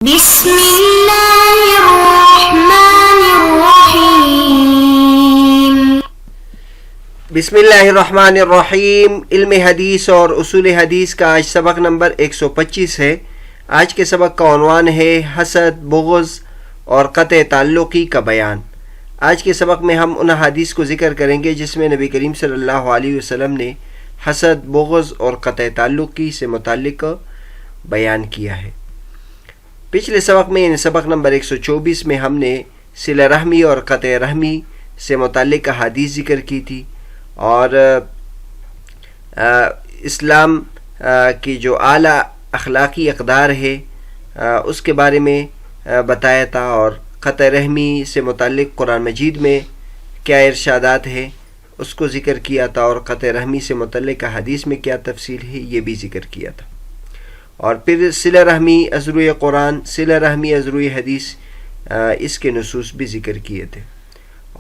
بسم اللہ الرحمن الرحیم۔ بسم اللہ الرحمن الرحیم۔ علم حدیث اور اصول حدیث کا آج سبق نمبر 125 ہے۔ آج کے سبق کا عنوان ہے حسد، بغض اور قطع تعلقی کا بیان۔ آج کے سبق میں ہم ان حدیث کو ذکر کریں گے جس میں نبی کریم صلی اللہ علیہ وسلم نے حسد، بغض اور قطع تعلقی سے متعلق بیان کیا ہے۔ پچھلے سبق میں سبق نمبر 124 میں ہم نے صلہ رحمی اور قطع رحمی سے متعلق احادیث ذکر کی تھی اور اسلام کی جو اعلیٰ اخلاقی اقدار ہے اس کے بارے میں بتایا تھا، اور قطع رحمی سے متعلق قرآن مجید میں کیا ارشادات ہے اس کو ذکر کیا تھا، اور قطع رحمی سے متعلق حدیث میں کیا تفصیل ہے یہ بھی ذکر کیا تھا۔ اور پھر صلہ رحمی ازروی قرآن، صلہ رحمی ازروی حدیث، اس کے نصوص بھی ذکر کیے تھے،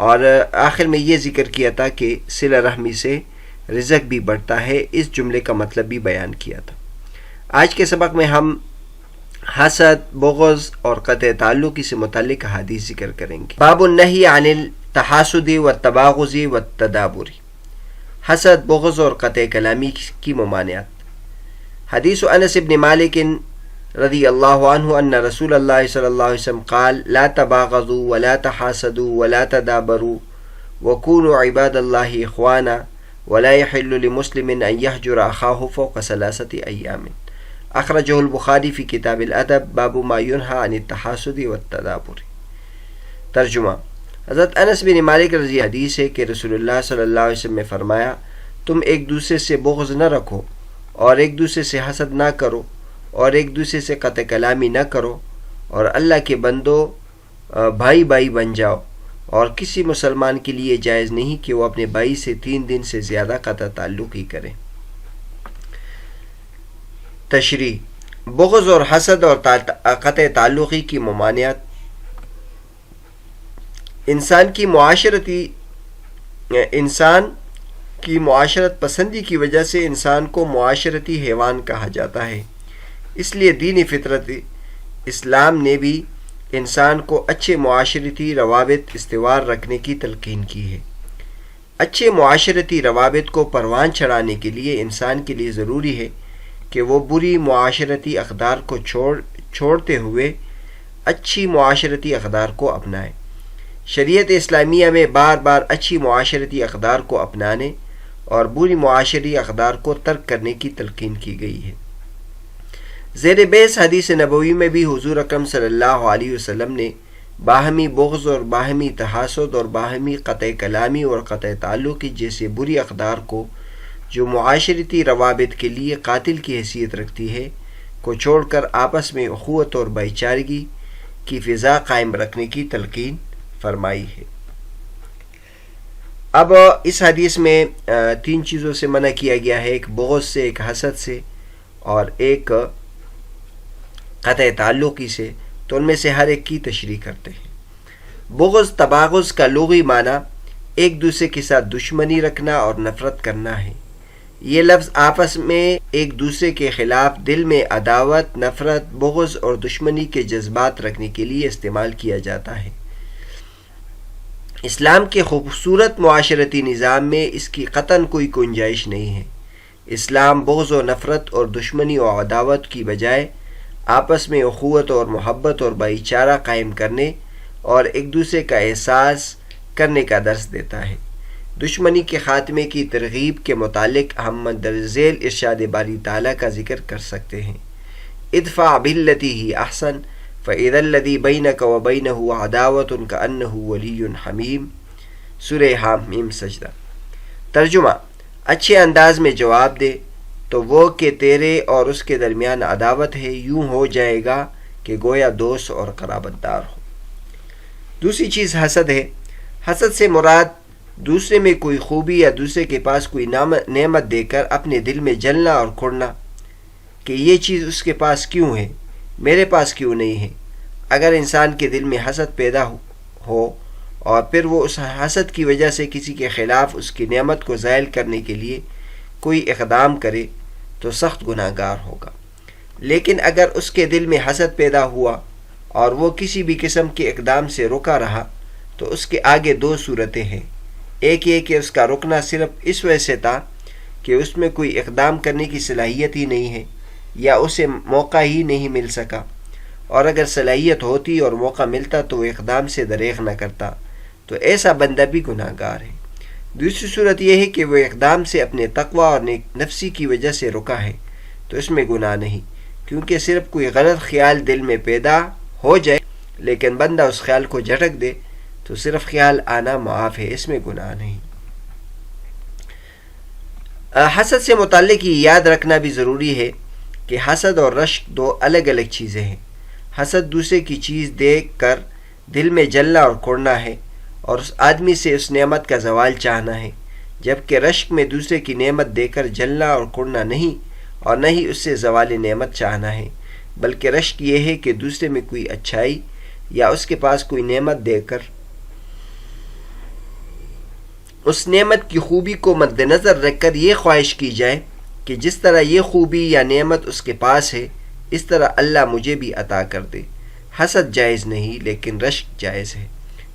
اور آخر میں یہ ذکر کیا تھا کہ صلہ رحمی سے رزق بھی بڑھتا ہے، اس جملے کا مطلب بھی بیان کیا تھا۔ آج کے سبق میں ہم حسد، بغض اور قطع تعلقی سے متعلق حدیث ذکر کریں گے۔ باب النہی عن التحاسد والتباغض والتدابر، حسد، بغض اور قطع کلامی کی ممانعت۔ حدیث انس بن مالک رضی اللہ عنہ ان رسول اللہ صلی اللہ علیہ وسلم قال لا تباغضوا ولا تحاسدوا ولا تدابروا وكونوا عباد اللہ اخوانا ولا يحل لمسلم ان يهجر اخاه فوق 3 ایام، اخرجہ البخاری فی کتاب الادب باب ما ينهى عن التحاسد والتدابر۔ ترجمہ: حضرت انس بن مالک رضی حدیث ہے کہ رسول اللہ صلی اللہ علیہ وسلم نے فرمایا، تم ایک دوسرے سے بغض نہ رکھو اور ایک دوسرے سے حسد نہ کرو اور ایک دوسرے سے قطع کلامی نہ کرو، اور اللہ کے بندو بھائی بھائی بن جاؤ، اور کسی مسلمان کے لیے جائز نہیں کہ وہ اپنے بھائی سے 3 دن سے زیادہ قطع تعلق ہی کرے۔ تشریح: بغض اور حسد اور قطع تعلقی کی ممانعت انسان کی معاشرت پسندی کی وجہ سے انسان کو معاشرتی حیوان کہا جاتا ہے۔ اس لیے دین فطرت اسلام نے بھی انسان کو اچھے معاشرتی روابط استوار رکھنے کی تلقین کی ہے۔ اچھے معاشرتی روابط کو پروان چڑھانے کے لیے انسان کے لیے ضروری ہے کہ وہ بری معاشرتی اقدار کو چھوڑتے ہوئے اچھی معاشرتی اقدار کو اپنائے۔ شریعت اسلامیہ میں بار بار اچھی معاشرتی اقدار کو اپنانے اور بری معاشرتی اقدار کو ترک کرنے کی تلقین کی گئی ہے۔ زیر بحث حدیث نبوی میں بھی حضور اکرم صلی اللہ علیہ وسلم نے باہمی بغض اور باہمی تحاسد اور باہمی قطع کلامی اور قطع تعلقی جیسے بری اقدار کو، جو معاشرتی روابط کے لیے قاتل کی حیثیت رکھتی ہے، کو چھوڑ کر آپس میں اخوت اور بھائی چارگی کی فضا قائم رکھنے کی تلقین فرمائی ہے۔ اب اس حدیث میں 3 چیزوں سے منع کیا گیا ہے، ایک بغض سے، ایک حسد سے اور ایک قطع تعلقی سے، تو ان میں سے ہر ایک کی تشریح کرتے ہیں۔ بغض، تباغض کا لغوی معنی ایک دوسرے کے ساتھ دشمنی رکھنا اور نفرت کرنا ہے۔ یہ لفظ آپس میں ایک دوسرے کے خلاف دل میں عداوت، نفرت، بغض اور دشمنی کے جذبات رکھنے کے لیے استعمال کیا جاتا ہے۔ اسلام کے خوبصورت معاشرتی نظام میں اس کی قطعاً کوئی گنجائش نہیں ہے۔ اسلام بغض و نفرت اور دشمنی و عداوت کی بجائے آپس میں اخوت اور محبت اور بھائی چارہ قائم کرنے اور ایک دوسرے کا احساس کرنے کا درس دیتا ہے۔ دشمنی کے خاتمے کی ترغیب کے متعلق ہم مندرجہ ذیل ارشاد باری تعالیٰ کا ذکر کر سکتے ہیں۔ ادفع بالتی ہی احسن فَإِذَا الَّذِي بَيْنَكَ وَبَيْنَهُ عَدَاوَةٌ كَأَنَّهُ وَلِيٌّ حَمِيمٌ، سورہ حامیم سجدہ۔ ترجمہ: اچھے انداز میں جواب دے تو وہ کہ تیرے اور اس کے درمیان عداوت ہے یوں ہو جائے گا کہ گویا دوست اور قرابت دار ہو۔ دوسری چیز حسد ہے۔ حسد سے مراد دوسرے میں کوئی خوبی یا دوسرے کے پاس کوئی نعمت دے کر اپنے دل میں جلنا اور کھڑنا کہ یہ چیز اس کے پاس کیوں ہے، میرے پاس کیوں نہیں ہے۔ اگر انسان کے دل میں حسد پیدا ہو اور پھر وہ اس حسد کی وجہ سے کسی کے خلاف اس کی نعمت کو زائل کرنے کے لیے کوئی اقدام کرے تو سخت گناہ گار ہوگا۔ لیکن اگر اس کے دل میں حسد پیدا ہوا اور وہ کسی بھی قسم کے اقدام سے رکا رہا تو اس کے آگے دو صورتیں ہیں. ایک یہ کہ اس کا رکنا صرف اس وجہ سے تھا کہ اس میں کوئی اقدام کرنے کی صلاحیت ہی نہیں ہے یا اسے موقع ہی نہیں مل سکا، اور اگر صلاحیت ہوتی اور موقع ملتا تو وہ اقدام سے دریغ نہ کرتا، تو ایسا بندہ بھی گناہ گار ہے. دوسری صورت یہ ہے کہ وہ اقدام سے اپنے تقوی اور نیک نفسی کی وجہ سے رکا ہے، تو اس میں گناہ نہیں، کیونکہ صرف کوئی غلط خیال دل میں پیدا ہو جائے لیکن بندہ اس خیال کو جھٹک دے تو صرف خیال آنا معاف ہے، اس میں گناہ نہیں. حسد سے متعلق یہ یاد رکھنا بھی ضروری ہے کہ حسد اور رشک دو الگ الگ چیزیں ہیں. حسد دوسرے کی چیز دیکھ کر دل میں جلنا اور کڑنا ہے اور اس آدمی سے اس نعمت کا زوال چاہنا ہے، جبکہ رشک میں دوسرے کی نعمت دے کر جلنا اور کڑنا نہیں اور نہ ہی اس سے زوال نعمت چاہنا ہے، بلکہ رشک یہ ہے کہ دوسرے میں کوئی اچھائی یا اس کے پاس کوئی نعمت دے کر اس نعمت کی خوبی کو مد نظر رکھ کر یہ خواہش کی جائے کہ جس طرح یہ خوبی یا نعمت اس کے پاس ہے اس طرح اللہ مجھے بھی عطا کر دے. حسد جائز نہیں لیکن رشک جائز ہے.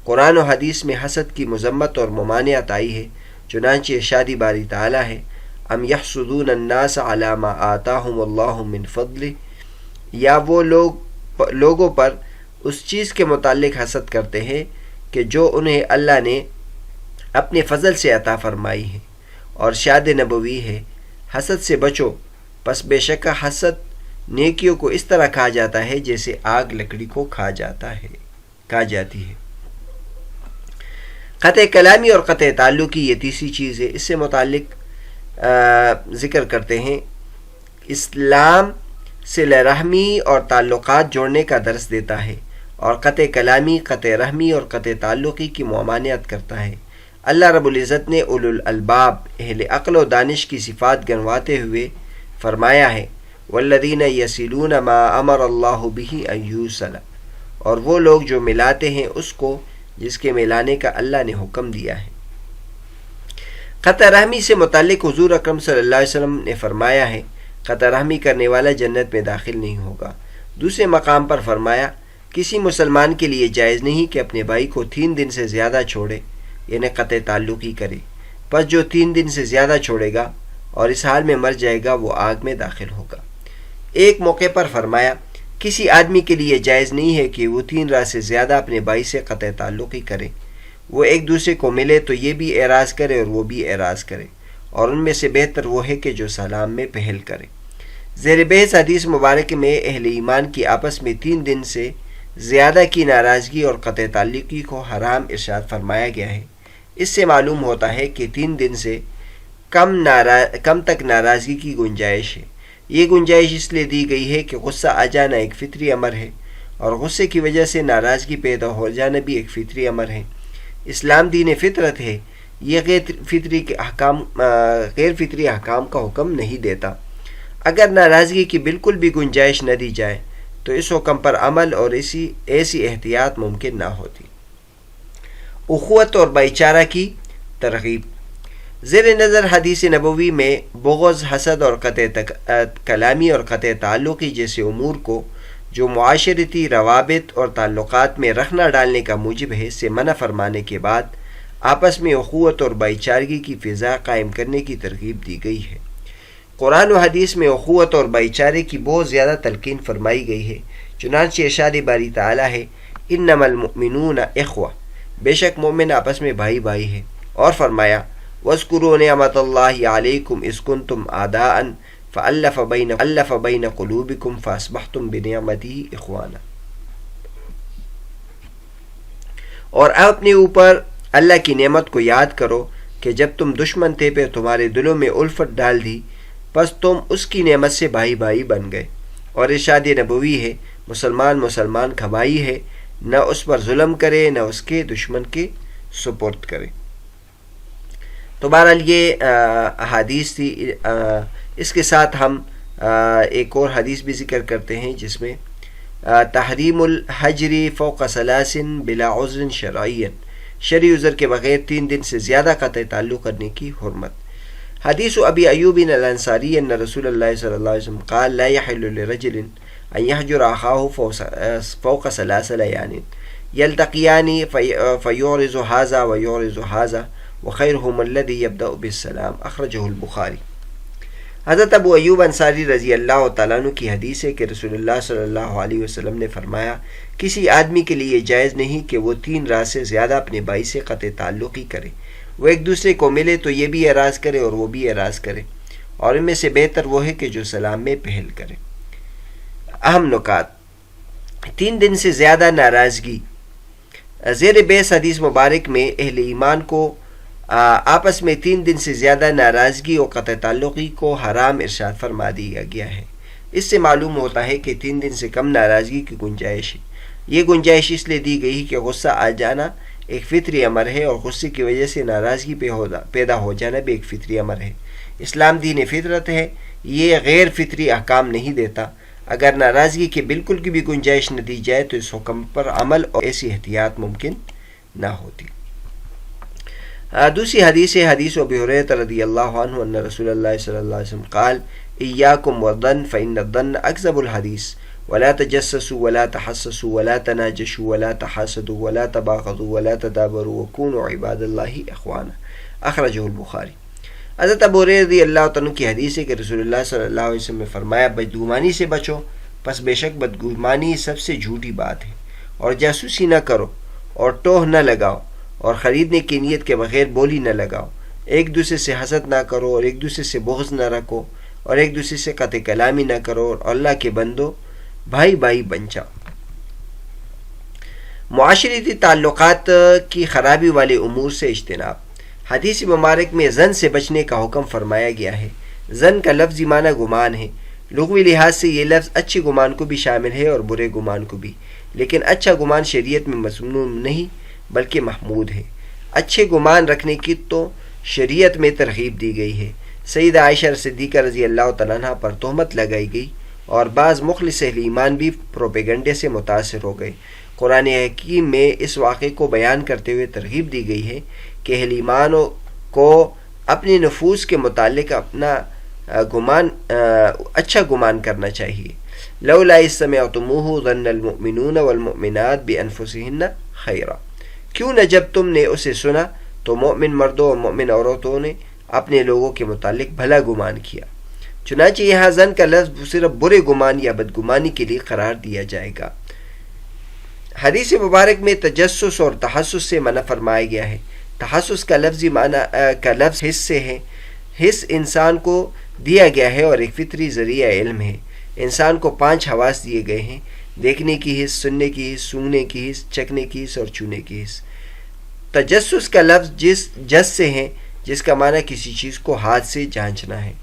قرآن و حدیث میں حسد کی مذمت اور ممانعت آئی ہے، چنانچہ ارشاد باری تعالیٰ ہے ام یحسدون الناس علی ما آتاہم اللہ من فضلہ، یا وہ لوگوں پر اس چیز کے متعلق حسد کرتے ہیں کہ جو انہیں اللہ نے اپنے فضل سے عطا فرمائی ہے. اور ارشاد نبوی ہے حسد سے بچو، پس بے شک حسد نیکیوں کو اس طرح کھا جاتا ہے جیسے آگ لکڑی کو کھا جاتی ہے. قطع کلامی اور قطع تعلقی یہ تیسری چیز ہے. اس سے متعلق ذکر کرتے ہیں اسلام صلہ رحمی اور تعلقات جوڑنے کا درس دیتا ہے اور قطع کلامی، قطع رحمی اور قطع تعلقی کی ممانعت کرتا ہے. اللہ رب العزت نے اولو الالباب، اہل عقل و دانش کی صفات گنواتے ہوئے فرمایا ہے والذین یصلون ما امر اللہ بہ ان یوصل، اور وہ لوگ جو ملاتے ہیں اس کو جس کے ملانے کا اللہ نے حکم دیا ہے. قطع رحمی سے متعلق حضور اکرم صلی اللہ علیہ وسلم نے فرمایا ہے قطع رحمی کرنے والا جنت میں داخل نہیں ہوگا. دوسرے مقام پر فرمایا کسی مسلمان کے لیے جائز نہیں کہ اپنے بھائی کو 3 دن سے زیادہ چھوڑے، یعنی قطع تعلقی کرے، پس جو 3 دن سے زیادہ چھوڑے گا اور اس حال میں مر جائے گا وہ آگ میں داخل ہوگا. ایک موقع پر فرمایا کسی آدمی کے لیے جائز نہیں ہے کہ وہ 3 رات سے زیادہ اپنے بھائی سے قطع تعلقی کرے. وہ ایک دوسرے کو ملے تو یہ بھی اعراض کرے اور وہ بھی اعراض کرے، اور ان میں سے بہتر وہ ہے کہ جو سلام میں پہل کرے. زیر بحث حدیث مبارک میں اہل ایمان کی آپس میں 3 دن سے زیادہ کی ناراضگی اور قطع تعلقی کو حرام ارشاد فرمایا گیا ہے. اس سے معلوم ہوتا ہے کہ 3 دن سے کم تک ناراضگی کی گنجائش ہے. یہ گنجائش اس لیے دی گئی ہے کہ غصہ آ جانا ایک فطری امر ہے اور غصے کی وجہ سے ناراضگی پیدا ہو جانا بھی ایک فطری امر ہے. اسلام دین فطرت ہے، یہ غیر فطری احکام کا حکم نہیں دیتا. اگر ناراضگی کی بالکل بھی گنجائش نہ دی جائے تو اس حکم پر عمل اور ایسی احتیاط ممکن نہ ہوتی. اخوت اور بھائی چارہ کی ترغیب. زیر نظر حدیث نبوی میں بغض، حسد اور قطع کلامی اور قطع تعلقی جیسے امور کو جو معاشرتی روابط اور تعلقات میں رخنہ ڈالنے کا موجب ہے سے منع فرمانے کے بعد آپس میں اخوت اور بھائی چارگی کی فضا قائم کرنے کی ترغیب دی گئی ہے. قرآن و حدیث میں اخوت اور بھائی چارے کی بہت زیادہ تلقین فرمائی گئی ہے. چنانچہ ارشاد باری تعالیٰ ہے انما المؤمنون اخوہ، بے شک مومن آپس میں بھائی بھائی ہے. اور فرمایا وَاذْكُرُوا نِعْمَةَ اللَّهِ عَلَيْكُمْ إِذْ كُنْتُمْ أَعْدَاءً فَأَلَّفَ بَيْنَ قُلُوبِكُمْ فَأَصْبَحْتُمْ بِنِعْمَتِهِ إِخْوَانًا. اور اپنے اوپر اللہ کی نعمت کو یاد کرو کہ جب تم دشمن تھے پھر تمہارے دلوں میں الفت ڈال دی، پس تم اس کی نعمت سے بھائی بھائی بن گئے. اور ارشاد نبوی ہے مسلمان کا بھائی ہے، نہ اس پر ظلم کرے نہ اس کے دشمن کے سپرد کرے. تو بہرحال یہ احادیث تھی. اس کے ساتھ ہم ایک اور حدیث بھی ذکر کرتے ہیں جس میں تحریم الحجر فوق 3 بلا عذر شرعی، شرعی عذر کے بغیر 3 دن سے زیادہ قطع تعلق کرنے کی حرمت. حدیث ابی ایوب الانصاری ان رسول اللہ صلی اللہ علیہ وسلم قال لا يحل لرجل أن يهجر أخاه فوق 3 ليال يلتقيان فيعرض هذا ويعرض هذا وخيرهم الذي يبدأ بالسلام أخرجه البخاری۔ حضرت ابو ایوب انصاری رضی اللہ تعالیٰ عنہ کی حدیث ہے کہ رسول اللہ صلی اللہ علیہ وسلم نے فرمایا کسی آدمی کے لیے جائز نہیں کہ وہ 3 رات سے زیادہ اپنے بھائی سے قطع تعلقی کرے، وہ ایک دوسرے کو ملے تو یہ بھی اعراض کرے اور وہ بھی اعراض کرے، اور ان میں سے بہتر وہ ہے کہ جو سلام میں پہل کرے۔ اہم نکات: 3 دن سے زیادہ ناراضگی۔ زیر بحث حدیث مبارک میں اہل ایمان کو آپس میں 3 دن سے زیادہ ناراضگی اور قطع تعلقی کو حرام ارشاد فرما دیا گیا ہے۔ اس سے معلوم ہوتا ہے کہ 3 دن سے کم ناراضگی کی گنجائش ہے۔ یہ گنجائش اس لیے دی گئی کہ غصہ آ جانا ایک فطری امر ہے اور غصے کی وجہ سے ناراضگی پیدا ہو جانا بھی ایک فطری امر ہے۔ اسلام دین فطرت ہے، یہ غیر فطری احکام نہیں دیتا۔ اگر ناراضگی کی بالکل کی بھی گنجائش نہ دی جائے تو اس حکم پر عمل اور ایسی احتیاط ممکن نہ ہوتی۔ دوسری حدیث ہے حدیث ابی ہریرہ رضی اللہ عنہ ان رسول اللہ صلی اللہ علیہ وسلم قال ایاکم والظن فإن الظن اکذب الحدیث ولا تجسسوا ولا تحسسوا ولا تناجشوا ولا تحاسدوا ولا تباغضوا ولا تدابروا وكونوا عباد اللہ اخوانا اخرجہ البخاری۔ حضرت ابو ہریرہ رضی اللہ عنہ کی حدیث ہے کہ رسول اللہ صلی اللہ علیہ وسلم نے فرمایا بدگمانی سے بچو، پس بے شک بدگمانی سب سے جھوٹی بات ہے، اور جاسوسی نہ کرو اور ٹوہ نہ لگاؤ اور خریدنے کی نیت کے بغیر بولی نہ لگاؤ، ایک دوسرے سے حسد نہ کرو اور ایک دوسرے سے بغض نہ رکھو اور ایک دوسرے سے قطع کلامی نہ کرو اور اللہ کے بندو بھائی بھائی بن جاؤ۔ معاشرتی تعلقات کی خرابی والے امور سے اجتناب۔ حدیث مبارک میں زن سے بچنے کا حکم فرمایا گیا ہے۔ زن کا لفظی معنی گمان ہے۔ لغوی لحاظ سے یہ لفظ اچھے گمان کو بھی شامل ہے اور برے گمان کو بھی، لیکن اچھا گمان شریعت میں مذموم نہیں بلکہ محمود ہے۔ اچھے گمان رکھنے کی تو شریعت میں ترغیب دی گئی ہے۔ سیدہ عائشہ صدیقہ رضی اللہ تعالیٰ عنہ پر تہمت لگائی گئی اور بعض مخلص اہل ایمان بھی پروپیگنڈے سے متاثر ہو گئے۔ قرآن حکیم میں اس واقعے کو بیان کرتے ہوئے ترغیب دی گئی ہے کہ اہل ایمانوں کو اپنے نفوس کے متعلق اپنا اچھا گمان کرنا چاہیے۔ لولا اذ سمعتموہ ظن المؤمنون والمؤمنات بانفسہن خیرا، کیوں نہ جب تم نے اسے سنا تو مومن مردوں اور مومن عورتوں نے اپنے لوگوں کے متعلق بھلا گمان کیا۔ چنانچہ یہاں زن کا لفظ صرف برے گمان یا بدگمانی کے لیے قرار دیا جائے گا۔ حدیث مبارک میں تجسس اور تحسس سے منع فرمایا گیا ہے۔ تحسس کا لفظی معنی کا لفظ حس سے ہے۔ حس انسان کو دیا گیا ہے اور ایک فطری ذریعہ علم ہے۔ انسان کو 5 حواس دیے گئے ہیں: دیکھنے کی حس، سننے کی حس، سونگنے کی حس، چکھنے کی حس اور چھونے کی حس۔ تجسس کا لفظ جس سے ہے، جس کا معنی کسی چیز کو ہاتھ سے جانچنا ہے،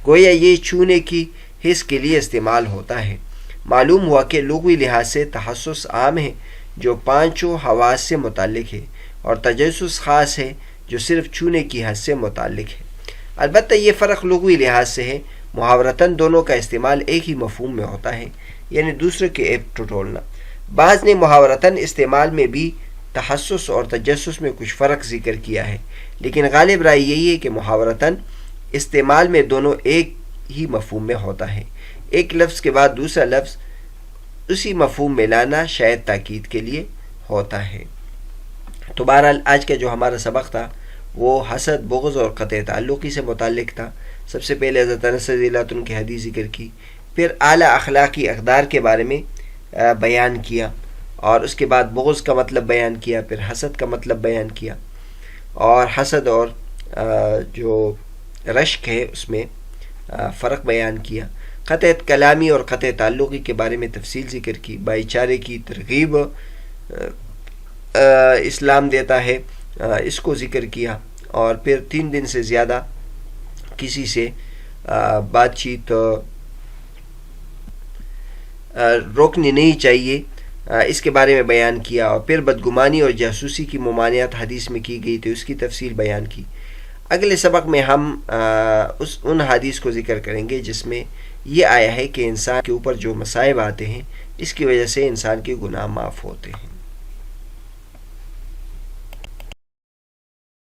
گویا یہ چھونے کی حس کے لیے استعمال ہوتا ہے۔ معلوم ہوا کہ لغوی لحاظ سے تحسس عام ہے جو 5 حواس سے متعلق ہے، اور تجسس خاص ہے جو صرف چھونے کی حس سے متعلق ہے۔ البتہ یہ فرق لغوی لحاظ سے ہے۔ محاورتاً دونوں کا استعمال ایک ہی مفہوم میں ہوتا ہے، یعنی دوسرے کے عیب ٹٹولنا۔ بعض نے محاورتاً استعمال میں بھی تحسس اور تجسس میں کچھ فرق ذکر کیا ہے، لیکن غالب رائے یہی ہے کہ محاورتاً استعمال میں دونوں ایک ہی مفہوم میں ہوتا ہے۔ ایک لفظ کے بعد دوسرا لفظ اسی مفہوم میں لانا شاید تاکید کے لیے ہوتا ہے۔ تو بہرحال آج کا جو ہمارا سبق تھا وہ حسد، بغض اور قطع تعلقی سے متعلق تھا۔ سب سے پہلے حضرت انس رضی اللہ عنہ کی حدیث ذکر کی، پھر اعلیٰ اخلاقی اقدار کے بارے میں بیان کیا، اور اس کے بعد بغض کا مطلب بیان کیا، پھر حسد کا مطلب بیان کیا، اور حسد اور جو رشک ہے اس میں فرق بیان کیا۔ قطع کلامی اور قطع تعلقی کے بارے میں تفصیل ذکر کی۔ بھائی چارے کی ترغیب اسلام دیتا ہے، اس کو ذکر کیا، اور پھر 3 دن سے زیادہ کسی سے بات چیت روکنی نہیں چاہیے، اس کے بارے میں بیان کیا، اور پھر بدگمانی اور جاسوسی کی ممانعت حدیث میں کی گئی تھی، اس کی تفصیل بیان کی۔ اگلے سبق میں ہم ان حدیث کو ذکر کریں گے جس میں یہ آیا ہے کہ انسان کے اوپر جو مصائب آتے ہیں اس کی وجہ سے انسان کے گناہ معاف ہوتے ہیں۔